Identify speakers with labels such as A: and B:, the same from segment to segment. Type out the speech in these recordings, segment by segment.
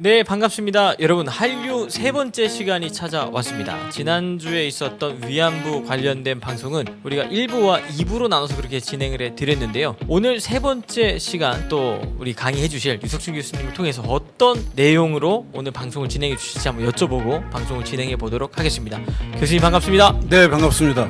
A: 네, 반갑습니다. 여러분, 한류 세 번째 시간이 찾아왔습니다. 지난주에 있었던 위안부 관련된 방송은 우리가 1부와 2부로 나눠서 그렇게 진행을 해드렸는데요. 오늘 세 번째 시간 또 우리 강의해 주실 유석준 교수님을 통해서 어떤 내용으로 오늘 방송을 진행해 주실지 한번 여쭤보고 방송을 진행해 보도록 하겠습니다. 교수님 반갑습니다.
B: 네, 반갑습니다.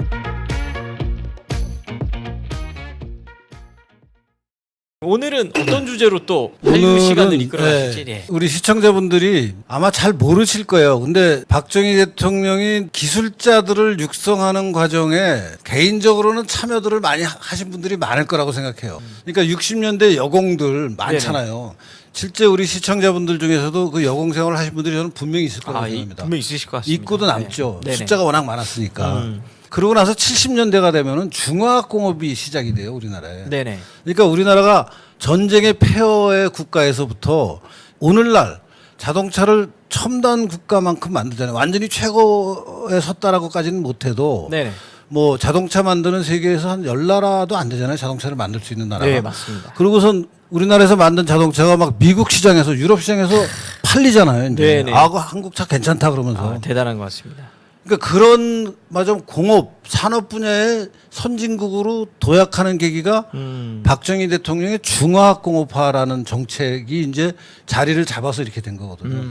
A: 오늘은 어떤 주제로 또 한류 시간을 이끌어 가실지. 네.
B: 우리 시청자분들이 아마 잘 모르실 거예요. 근데 박정희 대통령이 기술자들을 육성하는 과정에 개인적으로는 참여들을 많이 하신 분들이 많을 거라고 생각해요. 그러니까 60년대 여공들 많잖아요. 실제 우리 시청자분들 중에서도 그 여공 생활을 하신 분들이 저는 분명히 있을 거라고 생각합니다.
A: 분명히 있으실 것 같습니다.
B: 있고도 남죠.
A: 네.
B: 숫자가 워낙 많았으니까. 그러고 나서 70년대가 되면은 중화학공업이 시작이 돼요, 우리나라에.
A: 네네.
B: 그러니까 우리나라가 전쟁의 폐허의 국가에서부터 오늘날 자동차를 첨단 국가만큼 만들잖아요. 완전히 최고에 섰다라고까지는 못해도
A: 네네.
B: 뭐 자동차 만드는 세계에서 한 10나라도 안 되잖아요. 자동차를 만들 수 있는 나라가.
A: 네, 맞습니다.
B: 그러고선 우리나라에서 만든 자동차가 막 미국 시장에서 유럽 시장에서 팔리잖아요. 이제.
A: 네네.
B: 아, 한국 차 괜찮다 그러면서.
A: 대단한 것 같습니다.
B: 그러니까 그런 공업 산업 분야의 선진국으로 도약하는 계기가 박정희 대통령의 중화공업화라는 정책이 이제 자리를 잡아서 이렇게 된 거거든요.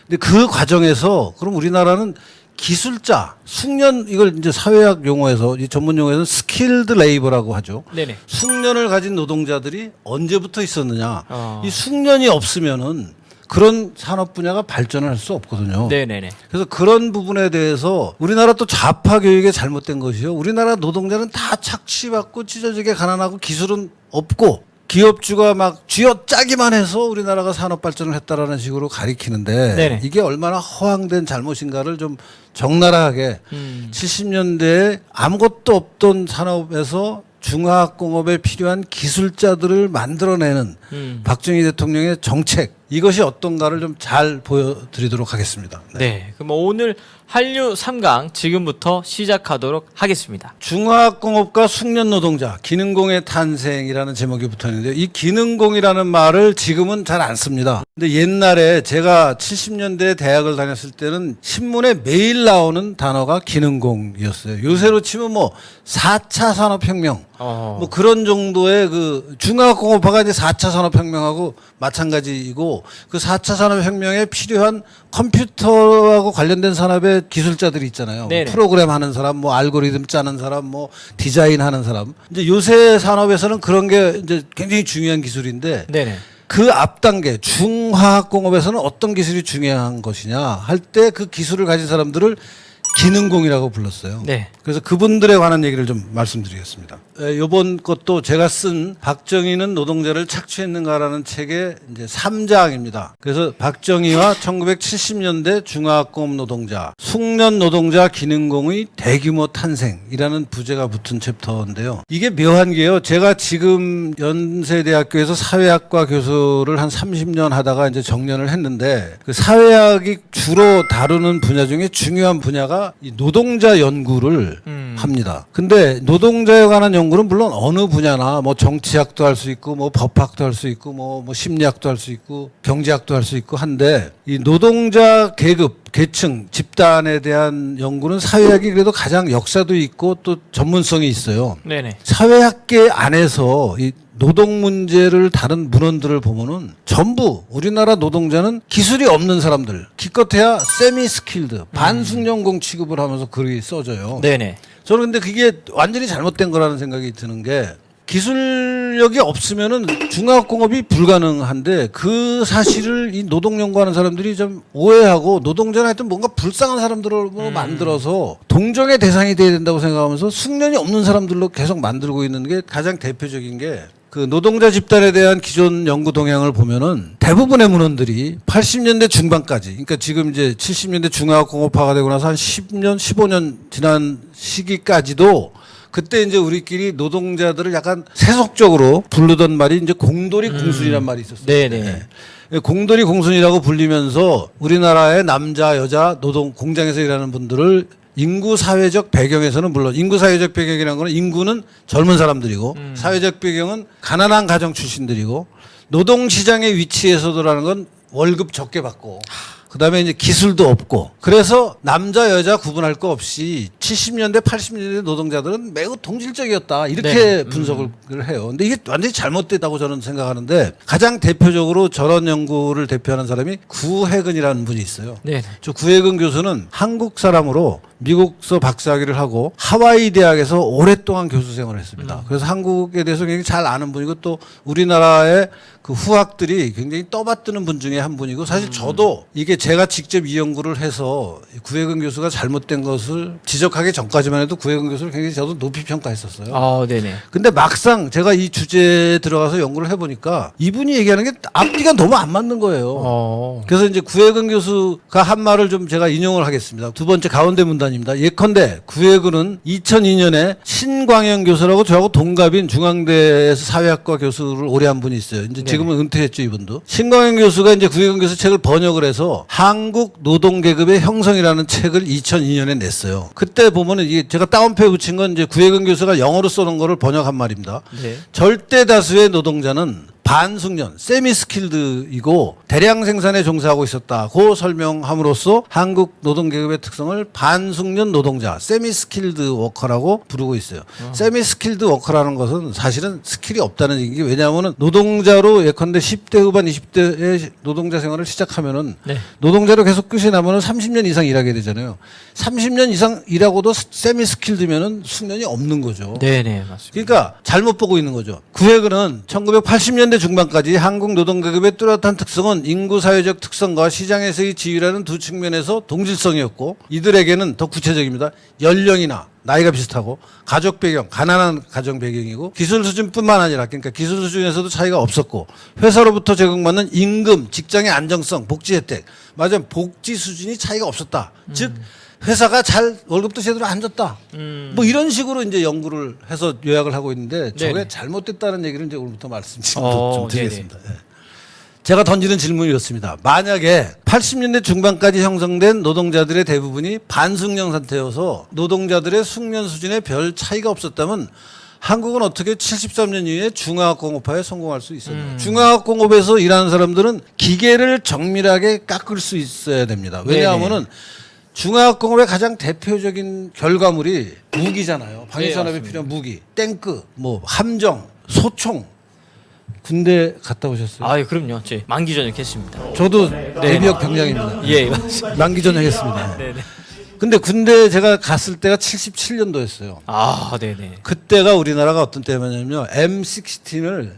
B: 근데 그 과정에서 그럼 우리나라는 기술자, 숙련 이걸 이제 사회학 용어에서 이 전문 용어에서는 스킬드 레이버라고 하죠.
A: 네네.
B: 숙련을 가진 노동자들이 언제부터 있었느냐? 이 숙련이 없으면은 그런 산업 분야가 발전을 할 수 없거든요.
A: 네네네.
B: 그래서 그런 부분에 대해서 우리나라 또 좌파 교육에 잘못된 것이요. 우리나라 노동자는 다 착취받고 찢어지게 가난하고 기술은 없고 기업주가 막 쥐어짜기만 해서 우리나라가 산업 발전을 했다라는 식으로 가리키는데
A: 네네.
B: 이게 얼마나 허황된 잘못인가를 좀 적나라하게 70년대에 아무것도 없던 산업에서 중화학공업에 필요한 기술자들을 만들어내는 박정희 대통령의 정책 이것이 어떤가를 좀 잘 보여드리도록 하겠습니다.
A: 네. 그럼 오늘 한류 3강 지금부터 시작하도록 하겠습니다.
B: 중화학공업과 숙련노동자 기능공의 탄생이라는 제목이 붙어있는데요. 이 기능공이라는 말을 지금은 잘 안 씁니다. 근데 옛날에 제가 70년대 대학을 다녔을 때는 신문에 매일 나오는 단어가 기능공이었어요. 요새로 치면 뭐 4차 산업혁명 뭐 그런 정도의 그 중화학공업화가 이제 4차 산업혁명하고 마찬가지이고 그 4차 산업혁명에 필요한 컴퓨터하고 관련된 산업의 기술자들이 있잖아요. 뭐 프로그램 하는 사람, 뭐 알고리즘 짜는 사람, 뭐 디자인 하는 사람. 이제 요새 산업에서는 그런 게 이제 굉장히 중요한 기술인데
A: 네네.
B: 그 앞 단계 중화학공업에서는 어떤 기술이 중요한 것이냐 할 때 그 기술을 가진 사람들을 기능공이라고 불렀어요.
A: 네.
B: 그래서 그분들에 관한 얘기를 좀 말씀드리겠습니다. 이번 것도 제가 쓴 박정희는 노동자를 착취했는가라는 책의 이제 3장입니다. 그래서 박정희와 1970년대 중화학공업 노동자, 숙련 노동자 기능공의 대규모 탄생이라는 부제가 붙은 챕터인데요. 이게 묘한 게요. 제가 지금 연세대학교에서 사회학과 교수를 한 30년 하다가 이제 정년을 했는데 그 사회학이 주로 다루는 분야 중에 중요한 분야가 이 노동자 연구를 합니다. 근데 노동자에 관한 연구는 물론 어느 분야나 뭐 정치학도 할 수 있고 뭐 법학도 할 수 있고 뭐 심리학도 할 수 있고 경제학도 할 수 있고 한데 이 노동자 계급, 계층, 집단에 대한 연구는 사회학이 그래도 가장 역사도 있고 또 전문성이 있어요.
A: 네네.
B: 사회학계 안에서 이 노동 문제를 다룬 문헌들을 보면은 전부 우리나라 노동자는 기술이 없는 사람들, 기껏해야 세미 스킬드, 반숙련공 취급을 하면서 글이 써져요.
A: 네네.
B: 저는 근데 그게 완전히 잘못된 거라는 생각이 드는 게 기술력이 없으면은 중화학공업이 불가능한데 그 사실을 이 노동 연구하는 사람들이 좀 오해하고 노동자는 하여튼 뭔가 불쌍한 사람들을 만들어서 동정의 대상이 돼야 된다고 생각하면서 숙련이 없는 사람들로 계속 만들고 있는 게 가장 대표적인 게 그 노동자 집단에 대한 기존 연구 동향을 보면은 대부분의 문헌들이 80년대 중반까지, 그러니까 지금 이제 70년대 중화학공업화가 되고 나서 한 10년, 15년 지난 시기까지도 그때 이제 우리끼리 노동자들을 약간 세속적으로 부르던 말이 이제 공돌이 공순이란 말이 있었어요.
A: 네네.
B: 공돌이 공순이라고 불리면서 우리나라의 남자, 여자 노동 공장에서 일하는 분들을 인구 사회적 배경에서는 물론 인구 사회적 배경이라는 거는 인구는 젊은 사람들이고 사회적 배경은 가난한 가정 출신들이고 노동시장의 위치에서도라는 건 월급 적게 받고 그다음에 이제 기술도 없고 그래서 남자 여자 구분할 거 없이 70년대 80년대 노동자들은 매우 동질적이었다 이렇게
A: 네.
B: 분석을 해요. 근데 이게 완전히 잘못됐다고 저는 생각하는데 가장 대표적으로 저런 연구를 대표하는 사람이 구혜근이라는 분이 있어요.
A: 네.
B: 저 구혜근 교수는 한국 사람으로 미국서 박사학위를 하고 하와이 대학에서 오랫동안 교수 생활을 했습니다. 그래서 한국에 대해서 굉장히 잘 아는 분이고 또 우리나라의 그 후학들이 굉장히 떠받드는 분 중에 한 분이고 사실 저도 이게 제가 직접 이 연구를 해서 구혜근 교수가 잘못된 것을 지적하기 전까지만 해도 구혜근 교수를 굉장히 저도 높이 평가했었어요.
A: 아, 네네.
B: 근데 막상 제가 이 주제에 들어가서 연구를 해보니까 이분이 얘기하는 게 앞뒤가 너무 안 맞는 거예요. 그래서 이제 구혜근 교수가 한 말을 좀 제가 인용을 하겠습니다. 두 번째 가운데 문단입니다. 예컨대 구혜근은 2002년에 신광현 교수라고 저하고 동갑인 중앙대에서 사회학과 교수를 오래 한 분이 있어요. 이제 지금은 은퇴했죠, 이분도. 신광현 교수가 이제 구혜근 교수 책을 번역을 해서 한국 노동계급의 형성이라는 책을 2002년에 냈어요. 그때 보면은 이게 제가 따옴표에 붙인 건 이제 구혜근 교수가 영어로 써놓은 거를 번역한 말입니다.
A: 네.
B: 절대 다수의 노동자는 반숙련, 세미스킬드이고 대량 생산에 종사하고 있었다고 설명함으로써 한국 노동계급의 특성을 반숙련 노동자, 세미스킬드 워커라고 부르고 있어요. 세미스킬드 워커라는 것은 사실은 스킬이 없다는 얘기죠. 왜냐하면 노동자로 예컨대 10대 후반 20대의 노동자 생활을 시작하면은
A: 네.
B: 노동자로 계속 끝이 나면은 30년 이상 일하게 되잖아요. 30년 이상 일하고도 세미스킬드면은 숙련이 없는 거죠.
A: 네네, 맞습니다.
B: 그러니까 잘못 보고 있는 거죠. 구혜근은 1980년대 중반까지 한국 노동계급의 뚜렷한 특성은 인구 사회적 특성과 시장에서의 지위라는 두 측면에서 동질성이었고 이들에게는 더 구체적입니다. 연령이나 나이가 비슷하고 가족 배경, 가난한 가정 배경이고 기술 수준뿐만 아니라 그러니까 기술 수준에서도 차이가 없었고 회사로부터 제공받는 임금, 직장의 안정성, 복지 혜택 맞아 복지 수준이 차이가 없었다. 즉 회사가 잘 월급도 제대로 안 줬다. 뭐 이런 식으로 이제 연구를 해서 요약을 하고 있는데 저게
A: 네네.
B: 잘못됐다는 얘기를 이제 오늘부터 말씀 좀
A: 네네.
B: 드리겠습니다. 예. 제가 던지는 질문이 이렇습니다. 만약에 80년대 중반까지 형성된 노동자들의 대부분이 반숙련 상태여서 노동자들의 숙련 수준에 별 차이가 없었다면 한국은 어떻게 73년 이후에 중화학공업화에 성공할 수 있었나요? 중화학공업에서 일하는 사람들은 기계를 정밀하게 깎을 수 있어야 됩니다. 왜냐하면은 중화학공업의 가장 대표적인 결과물이 무기잖아요. 방위산업에 필요한 무기, 탱크, 뭐 함정, 소총. 군대 갔다 오셨어요?
A: 아, 그럼요. 제 만기 전역했습니다.
B: 저도 예비역 병장입니다.
A: 예, 맞습니다.
B: 만기 전역했습니다.
A: 네네.
B: 근데 군대 제가 갔을 때가 77년도였어요.
A: 아, 네네.
B: 그때가 우리나라가 어떤 때냐면요. M16을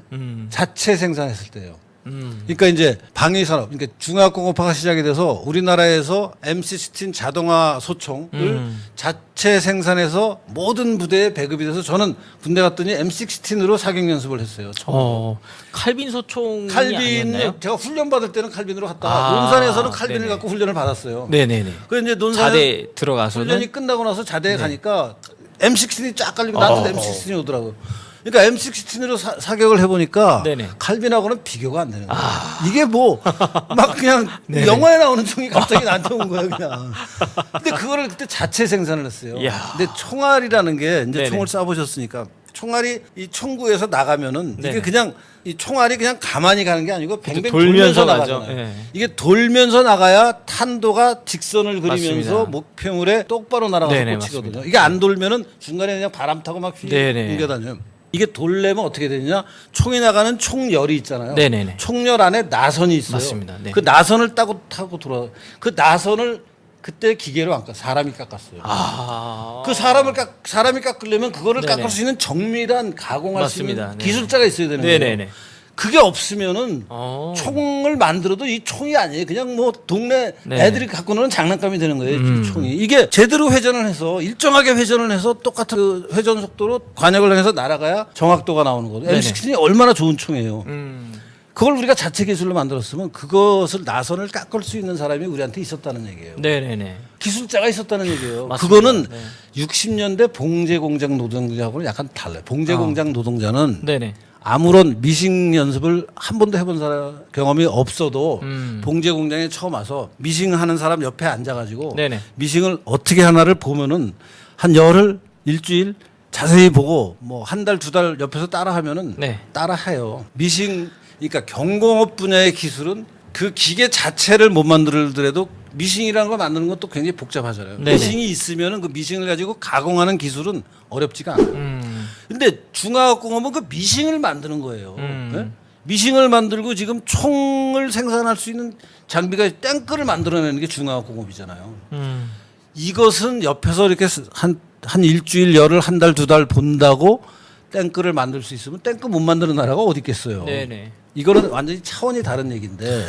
B: 자체 생산했을 때예요. 그러니까 이제 방위산업, 그러니까 중화학공업화가 시작이 돼서 우리나라에서 M16 자동화 소총을 자체 생산해서 모든 부대에 배급이 돼서 저는 군대 갔더니 M16으로 사격 연습을 했어요.
A: 칼빈 소총이
B: 칼빈을
A: 아니었나요?
B: 제가 훈련 받을 때는 칼빈으로 갔다가
A: 아,
B: 논산에서는 칼빈을
A: 네네.
B: 갖고 훈련을 받았어요.
A: 네네네.
B: 그 이제 논산
A: 자대 들어가서는
B: 훈련이 끝나고 나서 자대에 가니까 M16이 쫙 깔리고 나한테 M16이 오더라고요. 그러니까 M16으로 사격을 해보니까
A: 네네.
B: 칼빈하고는 비교가 안 되는 거예요. 이게 뭐 막 그냥 영화에 나오는 총이 갑자기 나한테 온 거야 그냥. 근데 그거를 그때 자체 생산을 했어요.
A: 이야.
B: 근데 총알이라는 게 이제
A: 네네.
B: 총을 쏴보셨으니까 총알이 이 총구에서 나가면은 이게
A: 네네.
B: 그냥 이 총알이 그냥 가만히 가는 게 아니고 뱅뱅
A: 돌면서
B: 돌면서
A: 가죠.
B: 나가잖아요.
A: 예.
B: 이게 돌면서 나가야 탄도가 직선을 그리면서
A: 맞습니다.
B: 목표물에 똑바로 날아가서
A: 네네,
B: 꽂히거든요.
A: 맞습니다.
B: 이게 안 돌면은 중간에 그냥 바람 타고 막
A: 네네.
B: 옮겨다녀요. 이게 돌려면 어떻게 되느냐? 총이 나가는 총열이 있잖아요.
A: 네네네.
B: 총열 안에 나선이 있어요.
A: 맞습니다. 네.
B: 그 나선을 타고 돌아. 그 나선을 그때 기계로 안 깎아 사람이 깎았어요. 그 사람이 깎으려면 그거를
A: 네네.
B: 깎을 수 있는 정밀한 가공할
A: 맞습니다.
B: 수 있는
A: 네.
B: 기술자가 있어야 되는 거예요.
A: 네네네.
B: 그게 없으면은 총을 만들어도 이 총이 아니에요. 그냥 뭐 동네
A: 네.
B: 애들이 갖고 노는 장난감이 되는 거예요. 이 총이. 이게 제대로 회전을 해서 일정하게 회전을 해서 똑같은 그 회전 속도로 관역을 향해서 날아가야 정확도가 나오는 거예요.
A: 네네.
B: M16이 얼마나 좋은 총이에요. 그걸 우리가 자체 기술로 만들었으면 그것을 나선을 깎을 수 있는 사람이 우리한테 있었다는 얘기예요.
A: 네네네.
B: 기술자가 있었다는 얘기예요.
A: 맞습니다.
B: 그거는
A: 네.
B: 60년대 봉제 공장 노동자하고는 약간 달라요. 봉제 공장 노동자는
A: 네네.
B: 아무런 미싱 연습을 한 번도 해본 사람 경험이 없어도 봉제 공장에 처음 와서 미싱 하는 사람 옆에 앉아가지고
A: 네네.
B: 미싱을 어떻게 하나를 보면은 한 열흘 일주일 자세히 보고 뭐 한 달 두 달 옆에서 따라하면은
A: 네.
B: 따라해요. 미싱 그러니까 경공업 분야의 기술은 그 기계 자체를 못 만들더라도 미싱이라는 걸 만드는 것도 굉장히 복잡하잖아요.
A: 네네.
B: 미싱이 있으면은 그 미싱을 가지고 가공하는 기술은 어렵지가 않아요. 근데 중화학공업은 그 미싱을 만드는 거예요. 네? 미싱을 만들고 지금 총을 생산할 수 있는 장비가 탱크를 만들어내는 게 중화학공업이잖아요. 이것은 옆에서 이렇게 한 일주일, 열흘, 한 달, 두 달 본다고 탱크를 만들 수 있으면 탱크 못 만드는 나라가 어디 있겠어요.
A: 네네.
B: 이거는 완전히 차원이 다른 얘기인데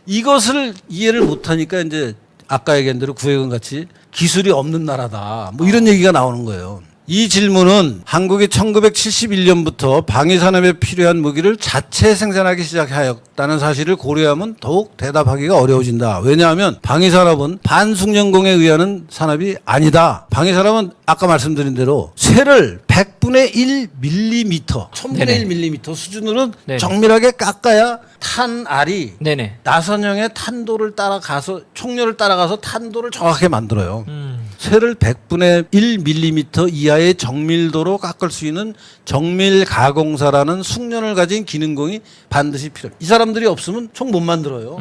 B: 이것을 이해를 못하니까 이제 아까 얘기한 대로 구획은 같이 기술이 없는 나라다 뭐 이런 얘기가 나오는 거예요. 이 질문은 한국이 1971년부터 방위산업에 필요한 무기를 자체 생산하기 시작하였다는 사실을 고려하면 더욱 대답하기가 어려워진다. 왜냐하면 방위산업은 반숙련공에 의한 산업이 아니다. 방위산업은 아까 말씀드린 대로 쇠를 100분의 1mm, 1000분의
A: 네네.
B: 1mm 수준으로
A: 네네.
B: 정밀하게 깎아야 탄알이
A: 네네.
B: 나선형의 탄도를 따라가서 총열을 따라가서 탄도를 정확하게 만들어요. 쇠를 100분의 1mm 이하의 정밀도로 깎을 수 있는 정밀 가공사라는 숙련을 가진 기능공이 반드시 필요해요. 이 사람들이 없으면 총 못 만들어요.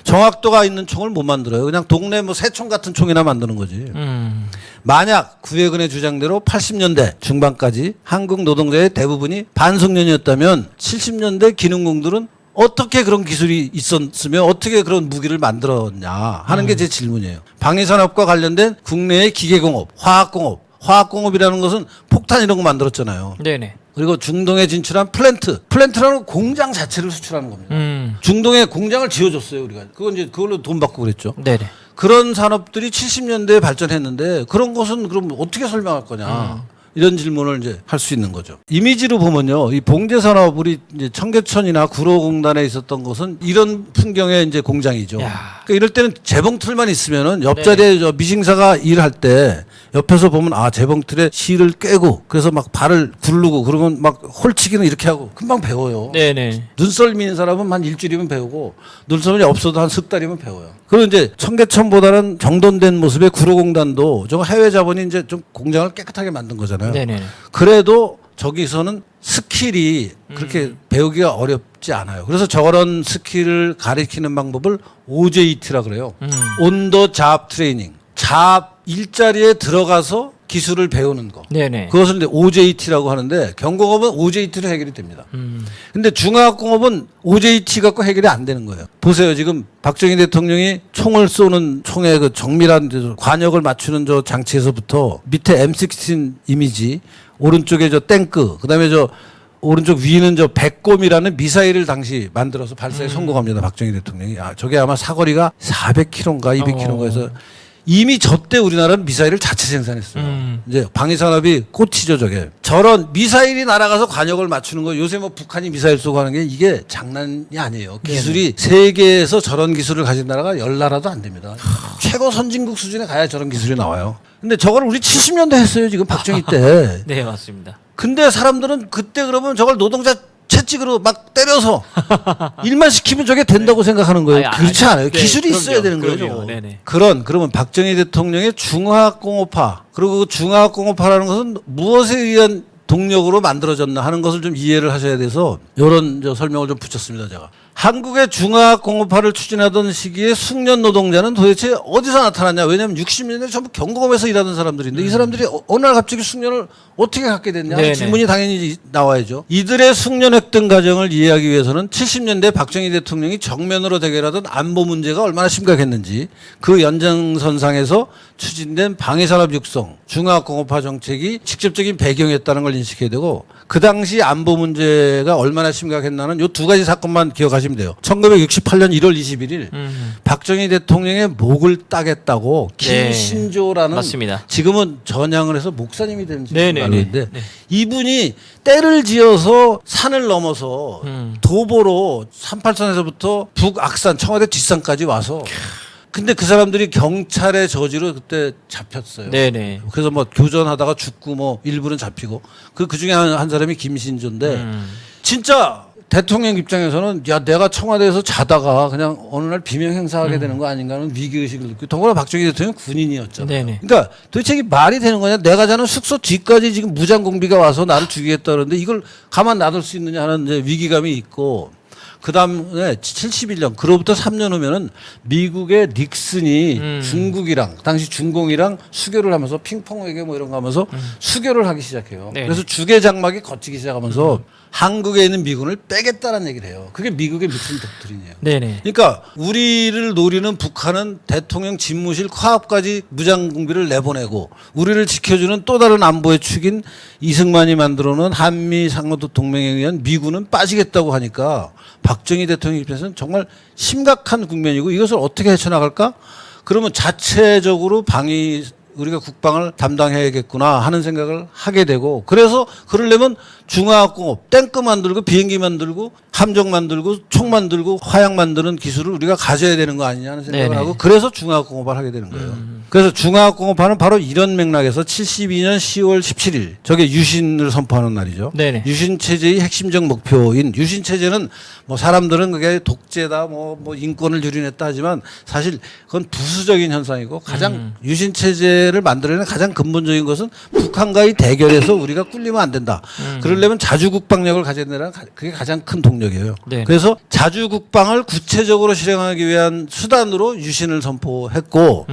B: 정확도가 있는 총을 못 만들어요. 그냥 동네 뭐 새총 같은 총이나 만드는 거지. 만약 구획은의 주장대로 80년대 중반까지 한국 노동자의 대부분이 반숙련이었다면 70년대 기능공들은 어떻게 그런 기술이 있었으며 어떻게 그런 무기를 만들었냐 하는 게 제 질문이에요. 방위산업과 관련된 국내의 기계공업, 화학공업, 화학공업이라는 것은 폭탄 이런 거 만들었잖아요.
A: 네네.
B: 그리고 중동에 진출한 플랜트라는 공장 자체를 수출하는 겁니다. 중동에 공장을 지어줬어요 우리가. 그건 이제 그걸로 돈 받고 그랬죠.
A: 네네.
B: 그런 산업들이 70년대에 발전했는데 그런 것은 그럼 어떻게 설명할 거냐. 이런 질문을 이제 할 수 있는 거죠. 이미지로 보면요, 이 봉제 산업 우리 이제 청계천이나 구로공단에 있었던 것은 이런 풍경의 이제 공장이죠.
A: 야.
B: 그러니까 이럴 때는 재봉틀만 있으면은 옆자리에 저 미싱사가 일할 때 옆에서 보면 아 재봉틀에 실을 꿰고 그래서 막 발을 굴르고 그러면 막 홀치기는 이렇게 하고 금방 배워요.
A: 네네.
B: 눈썰미 있는 사람은 한 일주일이면 배우고 눈썰미 없어도 한 석 달이면 배워요. 그리고 이제 청계천보다는 정돈된 모습의 구로공단도 저거 해외 자본이 이제 좀 공장을 깨끗하게 만든 거잖아요.
A: 네네.
B: 그래도 저기서는 스킬이 그렇게 배우기가 어렵지 않아요. 그래서 저런 스킬을 가리키는 방법을 OJT라 그래요. On the Job Training. 잡 일자리에 들어가서 기술을 배우는 거.
A: 네네.
B: 그것을 이제 OJT라고 하는데 경공업은 OJT로 해결이 됩니다. 근데 중화학공업은 OJT 갖고 해결이 안 되는 거예요. 보세요. 지금 박정희 대통령이 총을 쏘는 총의 그 정밀한 관역을 맞추는 저 장치에서부터 밑에 M16 이미지, 오른쪽에 저 탱크, 그다음에 저 오른쪽 위는 저 백곰이라는 미사일을 당시 만들어서 발사에 성공합니다. 박정희 대통령이. 아, 저게 아마 사거리가 400km인가 200km인가 해서 이미 저때 우리나라는 미사일을 자체 생산했어요. 이제 방위산업이 꽃이죠, 저게. 저런 미사일이 날아가서 관역을 맞추는 거 요새 뭐 북한이 미사일 쏘고 하는 게 이게 장난이 아니에요. 기술이 세계에서 저런 기술을 가진 나라가 10나라도 안 됩니다. 최고 선진국 수준에 가야 저런 기술이 나와요. 근데 저걸 우리 70년대 했어요, 지금 박정희 때.
A: 네, 맞습니다.
B: 근데 사람들은 그때 그러면 저걸 노동자 채찍으로 막 때려서 일만 시키면 저게 된다고 생각하는 거예요. 그렇지 않아요.
A: 네,
B: 기술이
A: 그럼요.
B: 있어야 되는
A: 그럼요.
B: 거죠.
A: 네네.
B: 그러면 박정희 대통령의 중화학공업화 그리고 그 중화학공업화라는 것은 무엇에 의한 동력으로 만들어졌나 하는 것을 좀 이해를 하셔야 돼서 이런 설명을 좀 붙였습니다. 제가. 한국의 중화학공업화를 추진하던 시기에 숙련 노동자는 도대체 어디서 나타났냐. 왜냐하면 60년대 전부 경공업에서 일하던 사람들인데 이 사람들이 어느 날 갑자기 숙련을 어떻게 갖게 됐냐.
A: 네네.
B: 질문이 당연히 나와야죠. 이들의 숙련했던 과정을 이해하기 위해서는 70년대 박정희 대통령이 정면으로 대결하던 안보 문제가 얼마나 심각했는지 그 연장선상에서 추진된 방위산업 육성, 중화학공업화 정책이 직접적인 배경이었다는 걸 인식해야 되고 그 당시 안보 문제가 얼마나 심각했나는 이 두 가지 사건만 기억하시면 돼요. 1968년 1월 21일 박정희 대통령의 목을 따겠다고
A: 네.
B: 김신조라는
A: 맞습니다.
B: 지금은 전향을 해서 목사님이 된
A: 네네네.
B: 알고 있는데
A: 네.
B: 이분이 때를 지어서 산을 넘어서 도보로 38선에서부터 북악산 청와대 뒷산까지 와서 근데 그 사람들이 경찰의 저지로 그때 잡혔어요.
A: 네네.
B: 그래서 뭐 교전하다가 죽고 뭐 일부는 잡히고 그 중에 한 사람이 김신조인데 진짜 대통령 입장에서는 야 내가 청와대에서 자다가 그냥 어느 날 비명 행사하게 되는 거 아닌가 하는 위기의식을 느끼고 더구나 박정희 대통령 군인이었잖아요.
A: 네네.
B: 그러니까 도대체 이게 말이 되는 거냐. 내가 자는 숙소 뒤까지 지금 무장공비가 와서 나를 죽이겠다 그러는데 이걸 가만 놔둘 수 있느냐 하는 이제 위기감이 있고 그 다음에 71년, 그로부터 3년 후면은 미국의 닉슨이 중국이랑, 당시 중공이랑 수교를 하면서 핑퐁 외교 뭐 이런 거 하면서 수교를 하기 시작해요.
A: 네.
B: 그래서 주계 장막이 걷히기 시작하면서 한국에 있는 미군을 빼겠다는 얘기를 해요. 그게 미국의 닉슨 독트린이에요.
A: 네네.
B: 그러니까 우리를 노리는 북한은 대통령 집무실 코앞까지 무장공비를 내보내고 우리를 지켜주는 또 다른 안보의 축인 이승만이 만들어놓은 한미 상호도 동맹에 의한 미군은 빠지겠다고 하니까 박정희 대통령 입장에서는 정말 심각한 국면이고 이것을 어떻게 헤쳐나갈까? 그러면 자체적으로 우리가 국방을 담당해야겠구나 하는 생각을 하게 되고, 그래서 그러려면 중화학공업, 탱크 만들고 비행기 만들고 함정 만들고 총 만들고 화약 만드는 기술을 우리가 가져야 되는 거 아니냐 하는 생각을
A: 네네.
B: 하고, 그래서 중화학공업을 하게 되는 거예요. 그래서 중화학공업화는 바로 이런 맥락에서 72년 10월 17일 저게 유신을 선포하는 날이죠.
A: 네네.
B: 유신 체제의 핵심적 목표인 유신 체제는 뭐 사람들은 그게 독재다 뭐 인권을 유린했다 하지만 사실 그건 부수적인 현상이고 가장 유신 체제를 만들어내는 가장 근본적인 것은 북한과의 대결에서 우리가 꿀리면 안 된다. 그러려면 자주국방력을 가져야 된다는 그게 가장 큰 동력이에요.
A: 네.
B: 그래서 자주국방을 구체적으로 실행하기 위한 수단으로 유신을 선포했고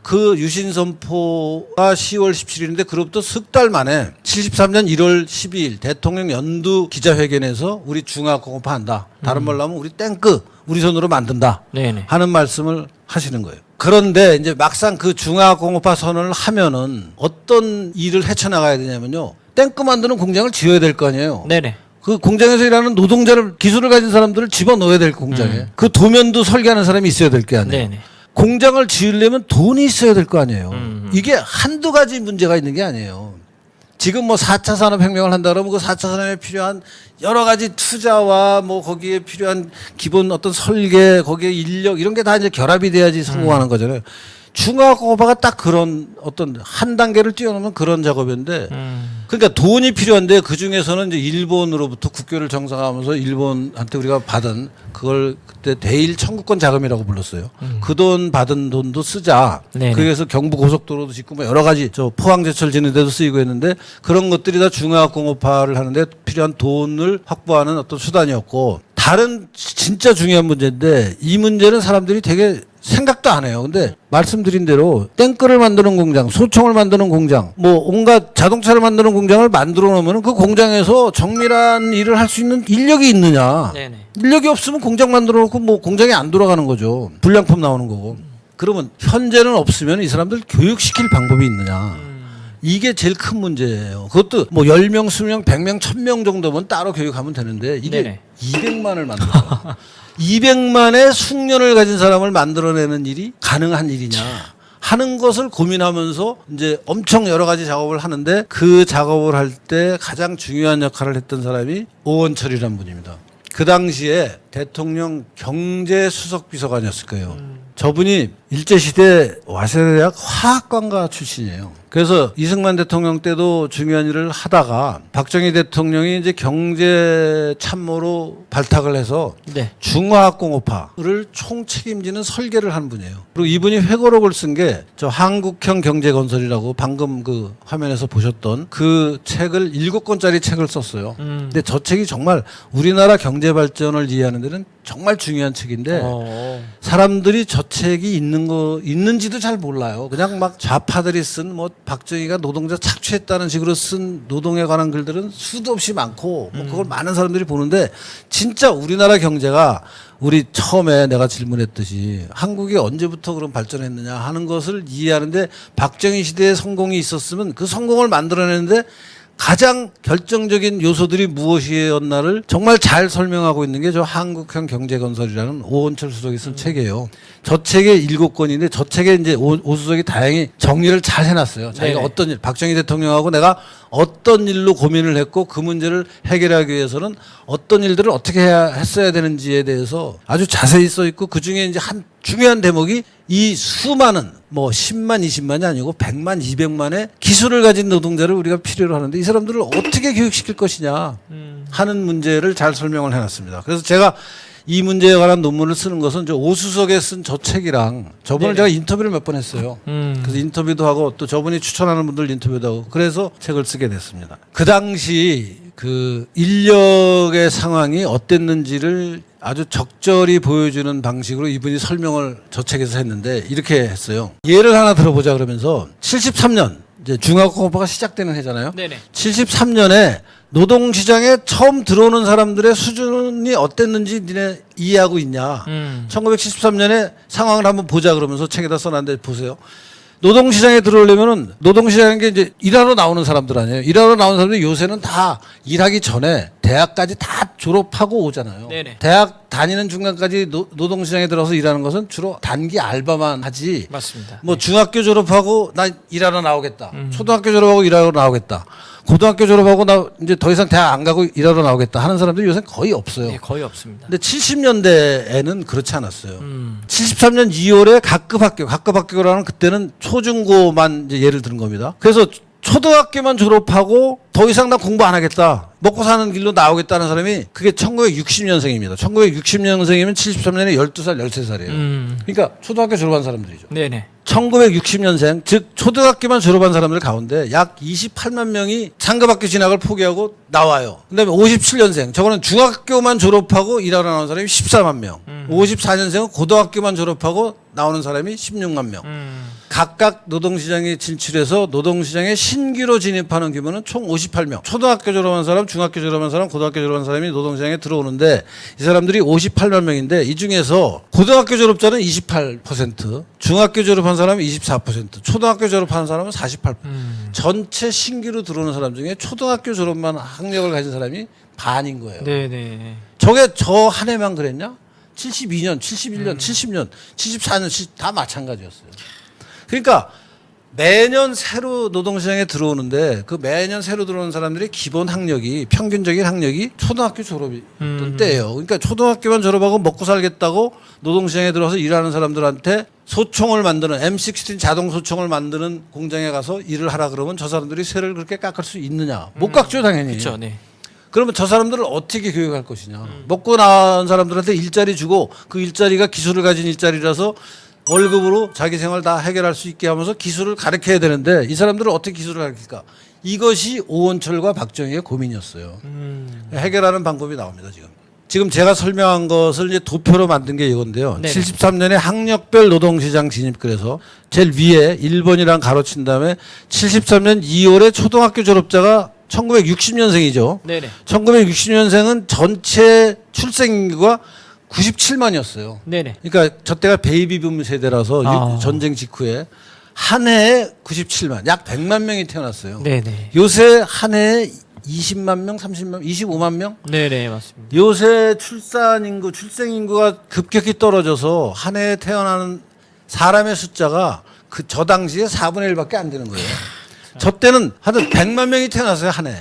B: 그 유신 선포가 10월 17일인데 그로부터 석 달 만에 73년 1월 12일 대통령 연두 기자회견에서 우리 중화공업화 한다. 다른 말로 하면 우리 탱크 우리 손으로 만든다.
A: 네네.
B: 하는 말씀을 하시는 거예요. 그런데 이제 막상 그 중화공업화 선언을 하면은 어떤 일을 헤쳐나가야 되냐면요. 탱크 만드는 공장을 지어야 될 거 아니에요.
A: 네네.
B: 그 공장에서 일하는 노동자를 기술을 가진 사람들을 집어넣어야 될 공장에 그 도면도 설계하는 사람이 있어야 될 게 아니에요.
A: 네네.
B: 공장을 지으려면 돈이 있어야 될 거 아니에요. 이게 한두 가지 문제가 있는 게 아니에요. 지금 뭐 4차 산업혁명을 한다 그러면 그 4차 산업에 필요한 여러 가지 투자와 뭐 거기에 필요한 기본 어떤 설계, 거기에 인력 이런 게 다 이제 결합이 돼야지 성공하는 거잖아요. 중화공업화가 딱 그런 어떤 한 단계를 뛰어넘는 그런 작업인데 그러니까 돈이 필요한데 그 중에서는 이제 일본으로부터 국교를 정상화하면서 일본한테 우리가 받은 그걸 그때 대일 청구권 자금이라고 불렀어요. 그 돈 받은 돈도 쓰자.
A: 네네.
B: 그래서 경부 고속도로도 짓고 뭐 여러 가지 저 포항제철 짓는 데도 쓰이고 했는데 그런 것들이 다 중화공업화를 하는데 필요한 돈을 확보하는 어떤 수단이었고 다른 진짜 중요한 문제인데 이 문제는 사람들이 되게 생각도 안 해요. 근데 말씀드린 대로 탱크를 만드는 공장, 소총을 만드는 공장, 뭐 온갖 자동차를 만드는 공장을 만들어 놓으면 그 공장에서 정밀한 일을 할 수 있는 인력이 있느냐.
A: 네네.
B: 인력이 없으면 공장 만들어 놓고 뭐 공장이 안 돌아가는 거죠. 불량품 나오는 거고. 그러면 현재는 없으면 이 사람들 교육시킬 방법이 있느냐. 이게 제일 큰 문제예요. 그것도 뭐 10명, 20명, 100명, 1000명 정도면 따로 교육하면 되는데 이게
A: 네네.
B: 200만을 만들어요. 200만의 숙련을 가진 사람을 만들어내는 일이 가능한 일이냐 하는 것을 고민하면서 이제 엄청 여러 가지 작업을 하는데 그 작업을 할 때 가장 중요한 역할을 했던 사람이 오원철이라는 분입니다. 그 당시에 대통령 경제수석비서관이었을 거예요. 저분이 일제시대 와세대대학 화학관과 출신이에요. 그래서 이승만 대통령 때도 중요한 일을 하다가 박정희 대통령이 이제 경제 참모로 발탁을 해서
A: 네.
B: 중화학공업화를 총책임지는 설계를 한 분이에요. 그리고 이분이 회고록을 쓴 게 저 한국형 경제건설이라고 방금 그 화면에서 보셨던 그 책을 7권짜리 책을 썼어요. 근데 저 책이 정말 우리나라 경제 발전을 이해하는 데는 정말 중요한 책인데 사람들이 저 책이 있는지도 잘 몰라요. 그냥 막 좌파들이 쓴 뭐 박정희가 노동자 착취했다는 식으로 쓴 노동에 관한 글들은 수도 없이 많고 뭐 그걸 많은 사람들이 보는데 진짜 우리나라 경제가 우리 처음에 내가 질문했듯이 한국이 언제부터 그런 발전했느냐 하는 것을 이해하는데 박정희 시대에 성공이 있었으면 그 성공을 만들어내는데 가장 결정적인 요소들이 무엇이었나를 정말 잘 설명하고 있는 게 저 한국형 경제건설이라는 오원철 수석이 쓴 책이에요. 저 책에 7권인데 저 책에 이제 오 수석이 다행히 정리를 잘 해놨어요. 자기가
A: 네네.
B: 어떤 일, 박정희 대통령하고 내가 어떤 일로 고민을 했고 그 문제를 해결하기 위해서는 어떤 일들을 어떻게 했어야 되는지에 대해서 아주 자세히 써 있고 그 중에 이제 한 중요한 대목이 이 수많은 뭐 10만, 20만이 아니고 100만, 200만의 기술을 가진 노동자를 우리가 필요로 하는데 이 사람들을 어떻게 교육시킬 것이냐 하는 문제를 잘 설명을 해놨습니다. 그래서 제가 이 문제에 관한 논문을 쓰는 것은 저 오수석에 쓴 저 책이랑 저번에 제가 인터뷰를 몇 번 했어요. 그래서 인터뷰도 하고 또 저분이 추천하는 분들 인터뷰도 하고 그래서 책을 쓰게 됐습니다. 그 당시 그 인력의 상황이 어땠는지를 아주 적절히 보여주는 방식으로 이분이 설명을 저 책에서 했는데 이렇게 했어요. 예를 하나 들어보자 그러면서 73년 이제 중화공업화가 시작되는 해잖아요.
A: 네네.
B: 73년에 노동시장에 처음 들어오는 사람들의 수준이 어땠는지 니네 이해하고 있냐. 1973년에 상황을 한번 보자 그러면서 책에다 써놨는데 보세요. 노동시장에 들어오려면은 노동시장인 게 이제 일하러 나오는 사람들 아니에요. 일하러 나오는 사람들이 요새는 다 일하기 전에 대학까지 다 졸업하고 오잖아요.
A: 네네.
B: 대학 다니는 중간까지 노동시장에 들어서 일하는 것은 주로 단기 알바만 하지.
A: 맞습니다.
B: 뭐 중학교 졸업하고 나 일하러 나오겠다. 초등학교 졸업하고 일하러 나오겠다. 고등학교 졸업하고 나 이제 더 이상 대학 안 가고 일하러 나오겠다 하는 사람들이 요새 거의 없어요.
A: 네, 거의 없습니다.
B: 근데 70년대에는 그렇지 않았어요. 73년 2월에 각급 학교라는 그때는 초중고만 이제 예를 드는 겁니다. 그래서 초등학교만 졸업하고 더 이상 나 공부 안 하겠다. 먹고 사는 길로 나오겠다는 사람이 그게 1960년생입니다. 1960년생이면 73년에 12살, 13살이에요. 그러니까 초등학교 졸업한 사람들이죠.
A: 네네.
B: 1960년생, 즉 초등학교만 졸업한 사람들 가운데 약 28만 명이 상급학교 진학을 포기하고 나와요. 그다음에 57년생, 저거는 중학교만 졸업하고 일하러 나오는 사람이 14만 명. 54년생은 고등학교만 졸업하고 나오는 사람이 16만 명. 각각 노동시장에 진출해서 노동시장에 신규로 진입하는 규모는 총 58명. 초등학교 졸업한 사람, 중학교 졸업한 사람, 고등학교 졸업한 사람이 노동시장에 들어오는데 이 사람들이 58만 명인데 이 중에서 고등학교 졸업자는 28%, 중학교 졸업한 사람은 24%, 초등학교 졸업한 사람은 48%. 전체 신규로 들어오는 사람 중에 초등학교 졸업만 학력을 가진 사람이 반인 거예요.
A: 네네.
B: 저게 저 한 해만 그랬냐? 72년, 71년, 70년, 74년 다 마찬가지였어요. 그러니까 매년 새로 노동시장에 들어오는데 그 매년 새로 들어오는 사람들이 기본 학력이 평균적인 학력이 초등학교 졸업이던 때예요. 그러니까 초등학교만 졸업하고 먹고 살겠다고 노동시장에 들어와서 일하는 사람들한테 소총을 만드는 M16 자동 소총을 만드는 공장에 가서 일을 하라 그러면 저 사람들이 세를 그렇게 깎을 수 있느냐? 못 깎죠 당연히.
A: 그렇죠. 네.
B: 그러면 저 사람들을 어떻게 교육할 것이냐? 먹고 나온 사람들한테 일자리 주고 그 일자리가 기술을 가진 일자리라서 월급으로 자기 생활 다 해결할 수 있게 하면서 기술을 가르쳐야 되는데 이 사람들을 어떻게 기술을 가르칠까? 이것이 오원철과 박정희의 고민이었어요. 해결하는 방법이 나옵니다 지금. 지금 제가 설명한 것을 이제 도표로 만든 게 이건데요.
A: 네네.
B: 73년에 학력별 노동시장 진입 그래서 제일 위에 1번이랑 가로친 다음에 73년 2월에 초등학교 졸업자가 1960년생이죠.
A: 네네.
B: 1960년생은 전체 출생 인구가 97만이었어요.
A: 네네.
B: 그러니까 저 때가 베이비붐 세대라서 전쟁 직후에 한 해에 97만, 약 100만 명이 태어났어요.
A: 네네.
B: 요새 한 해에 20만 명, 30만 명, 25만 명?
A: 네네, 맞습니다.
B: 요새 출산 인구, 출생 인구가 급격히 떨어져서 한 해에 태어나는 사람의 숫자가 그 저 당시에 4분의 1밖에 안 되는 거예요. 저 때는 하여튼 100만 명이 태어났어요, 한 해.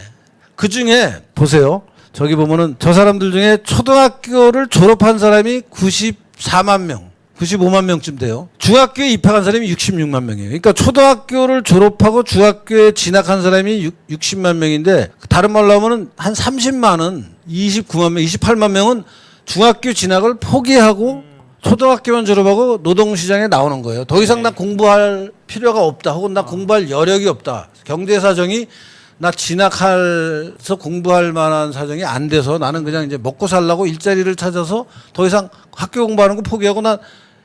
B: 그 중에 보세요. 저기 보면은 저 사람들 중에 초등학교를 졸업한 사람이 94만 명, 95만 명쯤 돼요. 중학교에 입학한 사람이 66만 명이에요. 그러니까 초등학교를 졸업하고 중학교에 진학한 사람이 60만 명인데 다른 말로 하면은 한 30만은 29만 명, 28만 명은 중학교 진학을 포기하고 초등학교만 졸업하고 노동시장에 나오는 거예요. 더 이상 나 공부할 필요가 없다. 혹은 나 공부할 여력이 없다. 경제 사정이 나 진학해서 공부할 만한 사정이 안 돼서 나는 그냥 이제 먹고 살라고 일자리를 찾아서 더 이상 학교 공부하는 거 포기하고 나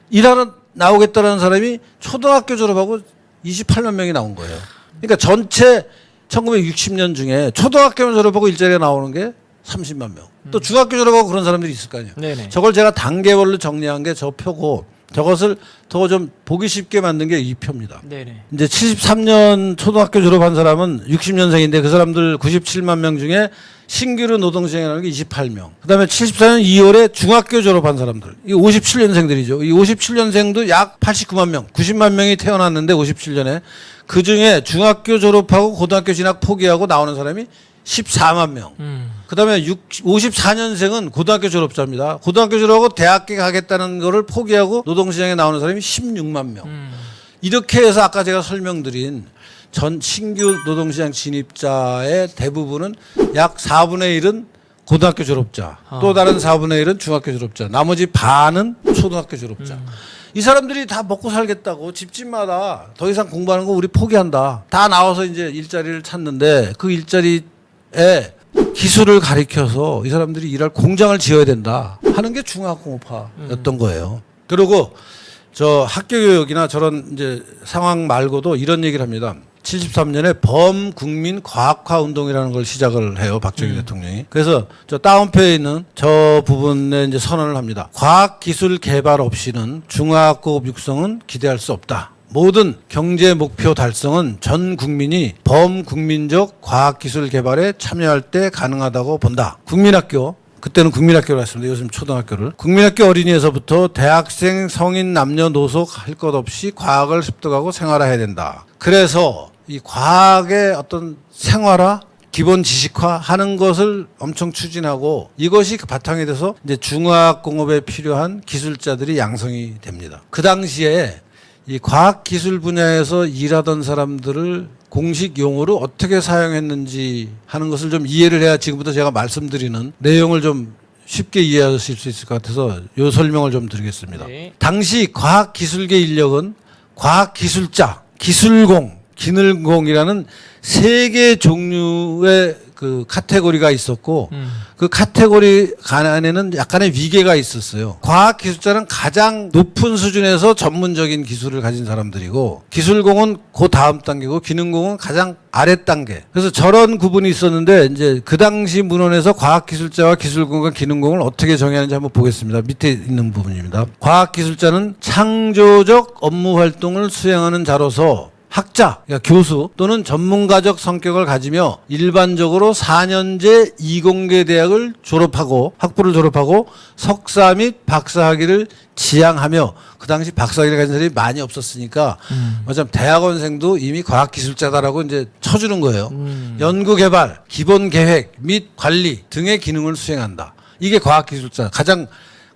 B: 일하러 나오겠다라는 사람이 초등학교 졸업하고 28만 명이 나온 거예요. 그러니까 전체 1960년 중에 초등학교만 졸업하고 일자리가 나오는 게 30만 명. 또 중학교 졸업하고 그런 사람들이 있을 거 아니에요.
A: 네네.
B: 저걸 제가 단계별로 정리한 게 저 표고 저것을 더 좀 보기 쉽게 만든 게 이 표입니다.
A: 네네.
B: 이제 73년 초등학교 졸업한 사람은 60년생인데 그 사람들 97만 명 중에 신규로 노동시장에 나오는 게 28명. 그다음에 74년 2월에 중학교 졸업한 사람들. 이 57년생들이죠. 이 57년생도 약 89만 명, 90만 명이 태어났는데 57년에 그 중에 중학교 졸업하고 고등학교 진학 포기하고 나오는 사람이 14만 명. 그다음에 54년생은 고등학교 졸업자입니다. 고등학교 졸업하고 대학교 가겠다는 거를 포기하고 노동시장에 나오는 사람이 16만 명. 이렇게 해서 아까 제가 설명드린 전 신규 노동시장 진입자의 대부분은 약 4분의 1은 고등학교 졸업자, 또 다른 4분의 1은 중학교 졸업자, 나머지 반은 초등학교 졸업자. 이 사람들이 다 먹고 살겠다고 집집마다 더 이상 공부하는 거 우리 포기한다. 다 나와서 이제 일자리를 찾는데 그 일자리에 기술을 가리켜서 이 사람들이 일할 공장을 지어야 된다 하는 게 중화학공업화였던 거예요. 그리고 저 학교 교육이나 저런 이제 상황 말고도 이런 얘기를 합니다. 73년에 범국민 과학화 운동이라는 걸 시작을 해요. 박정희 대통령이. 그래서 저 다운표에 있는 저 부분에 이제 선언을 합니다. 과학 기술 개발 없이는 중화학공업 육성은 기대할 수 없다. 모든 경제 목표 달성은 전 국민이 범국민적 과학기술 개발에 참여할 때 가능하다고 본다. 국민학교, 그때는 국민학교로 했습니다. 요즘 초등학교를. 국민학교 어린이에서부터 대학생, 성인, 남녀노소 할 것 없이 과학을 습득하고 생활화해야 된다. 그래서 이 과학의 어떤 생활화, 기본 지식화 하는 것을 엄청 추진하고 이것이 그 바탕이 돼서 이제 중화학공업에 필요한 기술자들이 양성이 됩니다. 그 당시에 이 과학기술 분야에서 일하던 사람들을 공식 용어로 어떻게 사용했는지 하는 것을 좀 이해를 해야 지금부터 제가 말씀드리는 내용을 좀 쉽게 이해하실 수 있을 것 같아서 요 설명을 좀 드리겠습니다.
A: 네.
B: 당시 과학기술계 인력은 과학기술자, 기술공, 기능공이라는 세 개 종류의 그 카테고리가 있었고 그 카테고리 안에는 약간의 위계가 있었어요. 과학기술자는 가장 높은 수준에서 전문적인 기술을 가진 사람들이고 기술공은 그 다음 단계고 기능공은 가장 아래 단계. 그래서 저런 구분이 있었는데 이제 그 당시 문헌에서 과학기술자와 기술공과 기능공을 어떻게 정의하는지 한번 보겠습니다. 밑에 있는 부분입니다. 과학기술자는 창조적 업무 활동을 수행하는 자로서 학자, 그러니까 교수 또는 전문가적 성격을 가지며 일반적으로 4년제 이공계 대학을 졸업하고 학부를 졸업하고 석사 및 박사 학위를 지향하며 그 당시 박사 학위를 가진 사람이 많이 없었으니까 맞아 대학원생도 이미 과학기술자다라고 이제 쳐주는 거예요. 연구개발, 기본계획 및 관리 등의 기능을 수행한다. 이게 과학기술자 가장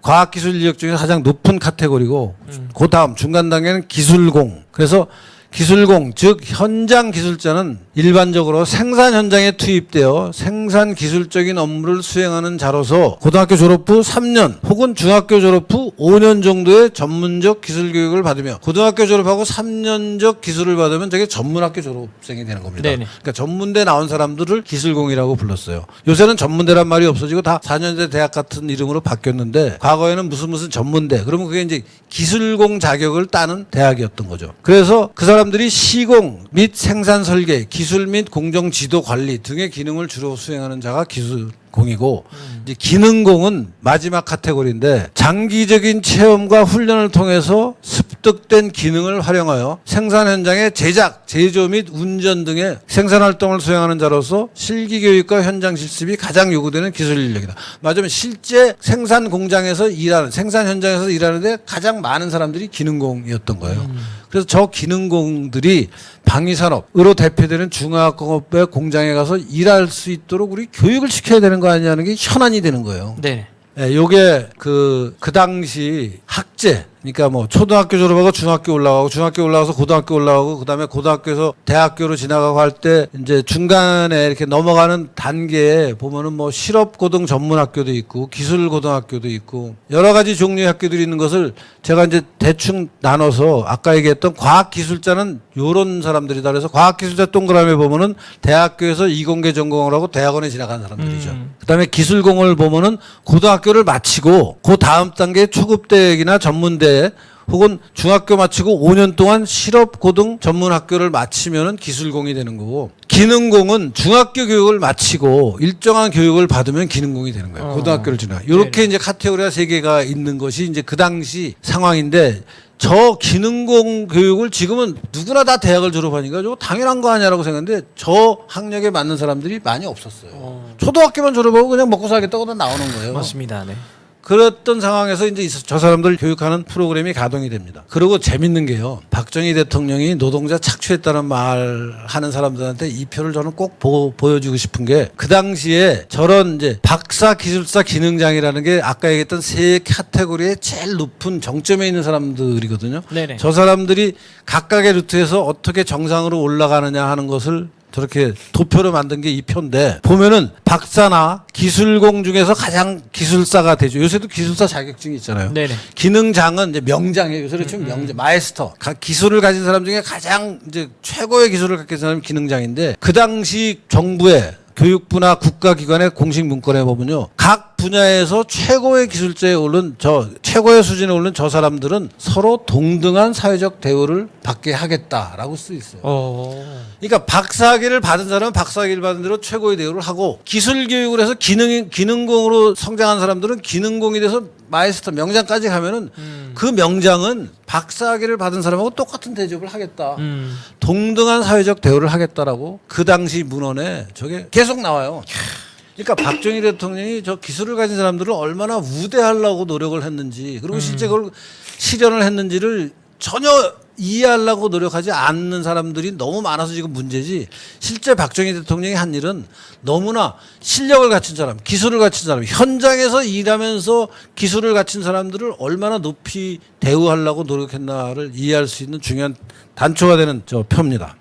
B: 과학기술 인력 중에서 가장 높은 카테고리고 그 다음 중간 단계는 기술공. 그래서 기술공, 즉 현장 기술자는 일반적으로 생산 현장에 투입되어 생산 기술적인 업무를 수행하는 자로서 고등학교 졸업 후 3년 혹은 중학교 졸업 후 5년 정도의 전문적 기술 교육을 받으며 고등학교 졸업하고 3년적 기술을 받으면 저게 전문학교 졸업생이 되는 겁니다.
A: 네네.
B: 그러니까 전문대 나온 사람들을 기술공이라고 불렀어요. 요새는 전문대란 말이 없어지고 다 4년제 대학 같은 이름으로 바뀌었는데 과거에는 무슨 전문대 그러면 그게 이제 기술공 자격을 따는 대학이었던 거죠. 그래서 그 사람들이 시공 및 생산 설계, 기술 및 공정 지도 관리 등의 기능을 주로 수행하는 자가 기술공이고 이제 기능공은 마지막 카테고리인데 장기적인 체험과 훈련을 통해서 습득된 기능을 활용하여 생산 현장의 제작, 제조 및 운전 등의 생산 활동을 수행하는 자로서 실기 교육과 현장 실습이 가장 요구되는 기술 인력이다. 맞으면 실제 생산 공장에서 일하는 생산 현장에서 일하는데 가장 많은 사람들이 기능공이었던 거예요. 그래서 저 기능공들이 방위산업으로 대표되는 중화학공업의 공장에 가서 일할 수 있도록 우리 교육을 시켜야 되는 거 아니냐는 게 현안이 되는 거예요.
A: 네.
B: 예, 요게 그 당시 학제, 그러니까 뭐 초등학교 졸업하고 중학교 올라가고 중학교 올라가서 고등학교 올라가고 그다음에 고등학교에서 대학교로 지나가고 할 때 이제 중간에 이렇게 넘어가는 단계에 보면은 뭐 실업고등 전문학교도 있고 기술고등학교도 있고 여러 가지 종류의 학교들이 있는 것을 제가 이제 대충 나눠서 아까 얘기했던 과학기술자는 요런 사람들이다 그래서 과학기술자 동그라미 보면은 대학교에서 이공계 전공을 하고 대학원에 지나간 사람들이죠. 그다음에 기술공을 보면은 고등학교를 마치고 그 다음 단계 초급대학이나 전문대 혹은 중학교 마치고 5년 동안 실업고등 전문학교를 마치면은 기술공이 되는 거고 기능공은 중학교 교육을 마치고 일정한 교육을 받으면 기능공이 되는 거예요. 고등학교를 지나. 이렇게 이제 카테고리가 세 개가 있는 것이 이제 그 당시 상황인데 저 기능공 교육을 지금은 누구나 다 대학을 졸업하니까 저거 당연한 거 아니야라고 생각했는데 저 학력에 맞는 사람들이 많이 없었어요. 초등학교만 졸업하고 그냥 먹고 살겠다고 나오는 거예요.
A: 맞습니다. 네.
B: 그랬던 상황에서 이제 저 사람들 교육하는 프로그램이 가동이 됩니다. 그리고 재밌는 게요. 박정희 대통령이 노동자 착취했다는 말 하는 사람들한테 이 표를 저는 꼭 보여주고 싶은 게 그 당시에 저런 이제 박사, 기술사, 기능장이라는 게 아까 얘기했던 세 카테고리의 제일 높은 정점에 있는 사람들이거든요.
A: 네네.
B: 저 사람들이 각각의 루트에서 어떻게 정상으로 올라가느냐 하는 것을 저렇게 도표로 만든 게 이 표인데 보면은 박사나 기술공 중에서 가장 기술사가 되죠. 요새도 기술사 자격증이 있잖아요.
A: 네네.
B: 기능장은 이제 명장이에요. 요새는 지금 명장, 마에스터. 기술을 가진 사람 중에 가장 이제 최고의 기술을 갖게 된 사람이 기능장인데 그 당시 정부에 교육부나 국가기관의 공식 문건에 보면요. 각 분야에서 최고의 기술자에 오른 최고의 수준에 오른 저 사람들은 서로 동등한 사회적 대우를 받게 하겠다라고 쓰여 있어요. 그러니까 박사학위를 받은 사람은 박사학위를 받은 대로 최고의 대우를 하고 기술 교육을 해서 기능공으로 성장한 사람들은 기능공이 돼서 마이스터 명장까지 가면은 그 명장은 박사학위를 받은 사람하고 똑같은 대접을 하겠다. 동등한 사회적 대우를 하겠다라고 그 당시 문헌에 저게 계속 나와요. 그러니까 박정희 대통령이 저 기술을 가진 사람들을 얼마나 우대하려고 노력을 했는지 그리고 실제 그걸 실현을 했는지를 전혀 이해하려고 노력하지 않는 사람들이 너무 많아서 지금 문제지 실제 박정희 대통령이 한 일은 너무나 실력을 갖춘 사람, 기술을 갖춘 사람, 현장에서 일하면서 기술을 갖춘 사람들을 얼마나 높이 대우하려고 노력했나를 이해할 수 있는 중요한 단초가 되는 저 표입니다.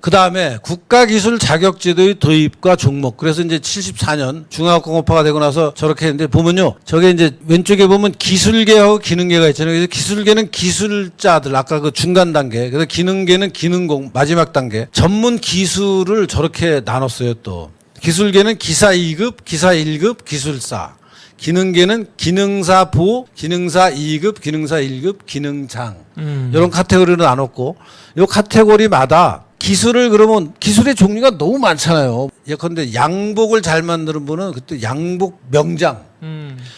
B: 그 다음에 국가기술 자격제도의 도입과 종목. 그래서 이제 74년 중화공업화가 되고 나서 저렇게 했는데 보면요. 저게 이제 왼쪽에 보면 기술계하고 기능계가 있잖아요. 그래서 기술계는 기술자들, 아까 그 중간 단계. 그래서 기능계는 기능공, 마지막 단계. 전문 기술을 저렇게 나눴어요 또. 기술계는 기사 2급, 기사 1급, 기술사. 기능계는 기능사 보, 기능사 2급, 기능사 1급, 기능장. 이런 카테고리로 나눴고 이 카테고리마다 기술을 그러면 기술의 종류가 너무 많잖아요. 예컨대 양복을 잘 만드는 분은 그때 양복 명장.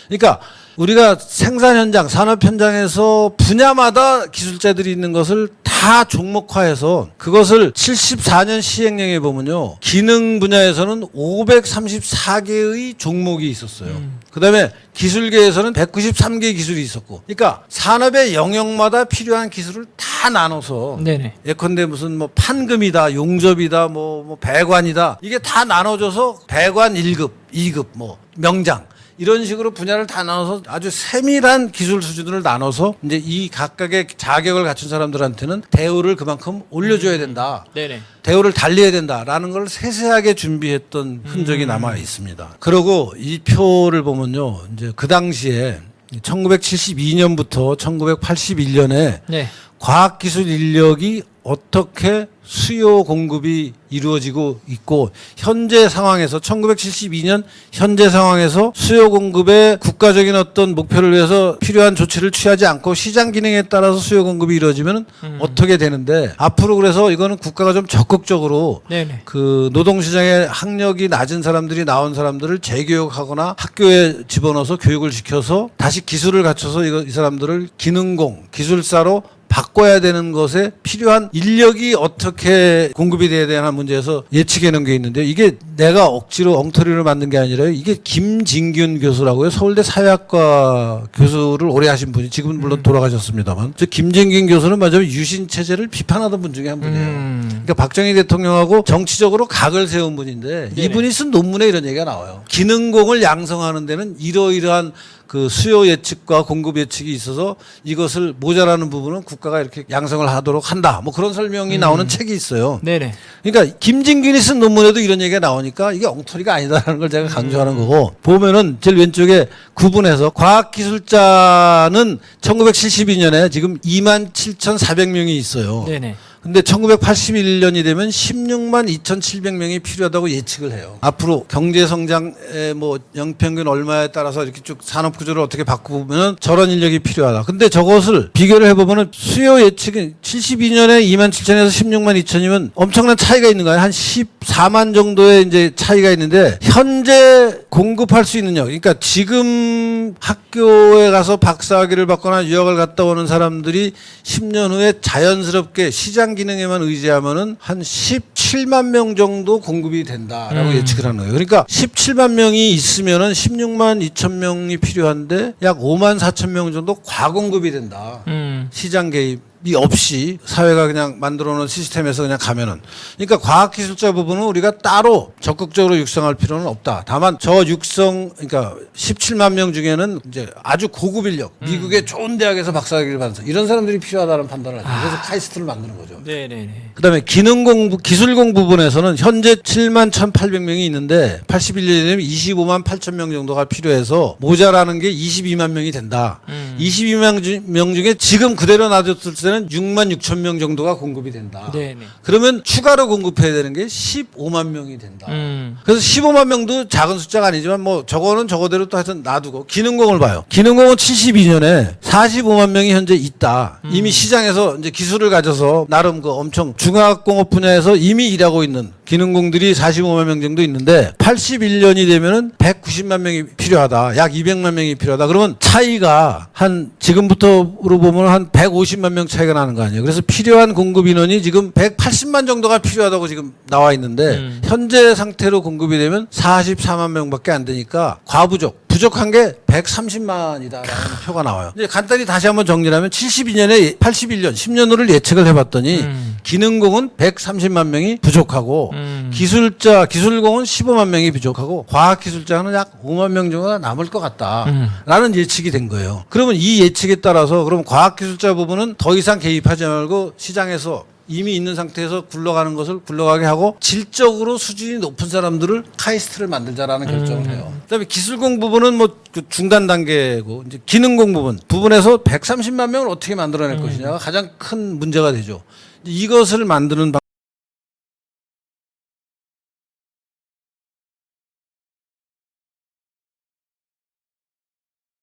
B: 그러니까 우리가 생산 현장, 산업 현장에서 분야마다 기술자들이 있는 것을 다 종목화해서 그것을 74년 시행령에 보면요. 기능 분야에서는 534개의 종목이 있었어요. 그다음에 기술계에서는 193개의 기술이 있었고. 그러니까 산업의 영역마다 필요한 기술을 다 나눠서
A: 네네.
B: 예컨대 무슨 뭐 판금이다, 용접이다, 뭐 배관이다. 이게 다 나눠져서 배관 1급, 2급, 뭐 명장 이런 식으로 분야를 다 나눠서 아주 세밀한 기술 수준을 나눠서 이제 이 각각의 자격을 갖춘 사람들한테는 대우를 그만큼 올려줘야 된다.
A: 네네.
B: 대우를 달리해야 된다라는 걸 세세하게 준비했던 흔적이 남아 있습니다. 그리고 이 표를 보면요, 이제 그 당시에 1972년부터 1981년에
A: 네.
B: 과학기술 인력이 어떻게 수요 공급이 이루어지고 있고 현재 상황에서 1972년 현재 상황에서 수요 공급의 국가적인 어떤 목표를 위해서 필요한 조치를 취하지 않고 시장 기능에 따라서 수요 공급이 이루어지면 어떻게 되는데 앞으로 그래서 이거는 국가가 좀 적극적으로
A: 네네.
B: 그 노동시장에 학력이 낮은 사람들이 나온 사람들을 재교육하거나 학교에 집어넣어서 교육을 시켜서 다시 기술을 갖춰서 이 사람들을 기능공, 기술사로 바꿔야 되는 것에 필요한 인력이 어떻게 공급이 돼야 되는 문제에서 예측해 놓은 게 있는데 이게 내가 억지로 엉터리를 만든 게 아니라요. 이게 김진균 교수라고요. 서울대 사회학과 교수를 오래 하신 분이 지금은 물론 돌아가셨습니다만 저 김진균 교수는 맞아요. 유신 체제를 비판하던 분 중에 한 분이에요. 그러니까 박정희 대통령하고 정치적으로 각을 세운 분인데
A: 네네.
B: 이분이 쓴 논문에 이런 얘기가 나와요. 기능공을 양성하는 데는 이러이러한 그 수요 예측과 공급 예측이 있어서 이것을 모자라는 부분은 국가가 이렇게 양성을 하도록 한다. 뭐 그런 설명이 나오는 책이 있어요.
A: 네네.
B: 그러니까 김진균이 쓴 논문에도 이런 얘기가 나오니까 이게 엉터리가 아니다라는 걸 제가 강조하는 거고 보면은 제일 왼쪽에 구분해서 과학기술자는 1972년에 지금 27,400명이 있어요.
A: 네네.
B: 근데 1981년이 되면 16만 2,700명이 필요하다고 예측을 해요. 앞으로 경제 성장의 뭐 연평균 얼마에 따라서 이렇게 쭉 산업 구조를 어떻게 바꾸면 저런 인력이 필요하다. 근데 저것을 비교를 해보면은 수요 예측이 72년에 2만 7천에서 16만 2천이면 엄청난 차이가 있는 거예요. 한 14만 정도의 이제 차이가 있는데 현재 공급할 수 있는 역. 그러니까 지금 학교에 가서 박사학위를 받거나 유학을 갔다 오는 사람들이 10년 후에 자연스럽게 시장 기능에만 의지하면은 한 17만 명 정도 공급이 된다라고 예측을 하는 거예요. 그러니까 17만 명이 있으면은 16만 2천 명이 필요한데 약 5만 4천 명 정도 과공급이 된다. 시장 개입이 없이 사회가 그냥 만들어 놓은 시스템에서 그냥 가면은. 그러니까 과학기술자 부분은 우리가 따로 적극적으로 육성할 필요는 없다. 다만 저 육성, 그러니까 17만 명 중에는 이제 아주 고급 인력, 미국의 좋은 대학에서 박사학위를 받은 사람, 이런 사람들이 필요하다는 판단을 하죠. 그래서 카이스트를 만드는 거죠.
A: 네네네.
B: 그다음에 기능공, 기술공 부분에서는 현재 7만 1,800명이 있는데 81년에 되면 25만 8천 명 정도가 필요해서 모자라는 게 22만 명이 된다. 22만 명 중에 지금 그대로 놔뒀을 때는 때는 6만 6천 명 정도가 공급이 된다.
A: 네네.
B: 그러면 추가로 공급해야 되는 게 15만 명이 된다.
A: 음.
B: 그래서 15만 명도 작은 숫자가 아니지만 뭐 저거는 저거대로 또 하여튼 놔두고 기능공을 봐요. 기능공은 72년에 45만 명이 현재 있다. 이미 시장에서 이제 기술을 가져서 나름 그 엄청 중화학공업 분야에서 이미 일하고 있는 기능공들이 45만 명 정도 있는데 81년이 되면은 190만 명이 필요하다. 약 200만 명이 필요하다. 그러면 차이가 한 지금부터로 보면 한 150만 명 차이가 나는 거 아니에요. 그래서 필요한 공급 인원이 지금 180만 정도가 필요하다고 지금 나와 있는데 현재 상태로 공급이 되면 44만 명밖에 안 되니까 과부족. 부족한 게 130만이다라는 표가 나와요. 이제 간단히 다시 한번 정리하면 72년에 81년 10년으로를 예측을 해봤더니 기능공은 130만 명이 부족하고 기술공은 15만 명이 부족하고 과학기술자는 약 5만 명 정도가 남을 것 같다라는 예측이 된 거예요. 그러면 이 예측에 따라서 그럼 과학기술자 부분은 더 이상 개입하지 말고 시장에서 이미 있는 상태에서 굴러가는 것을 굴러가게 하고 질적으로 수준이 높은 사람들을 카이스트를 만들자라는 결정을 해요. 그다음에 기술공 부분은 뭐 그 중간 단계고 이제 기능공 부분에서 130만 명을 어떻게 만들어낼 것이냐가 가장 큰 문제가 되죠. 이것을 만드는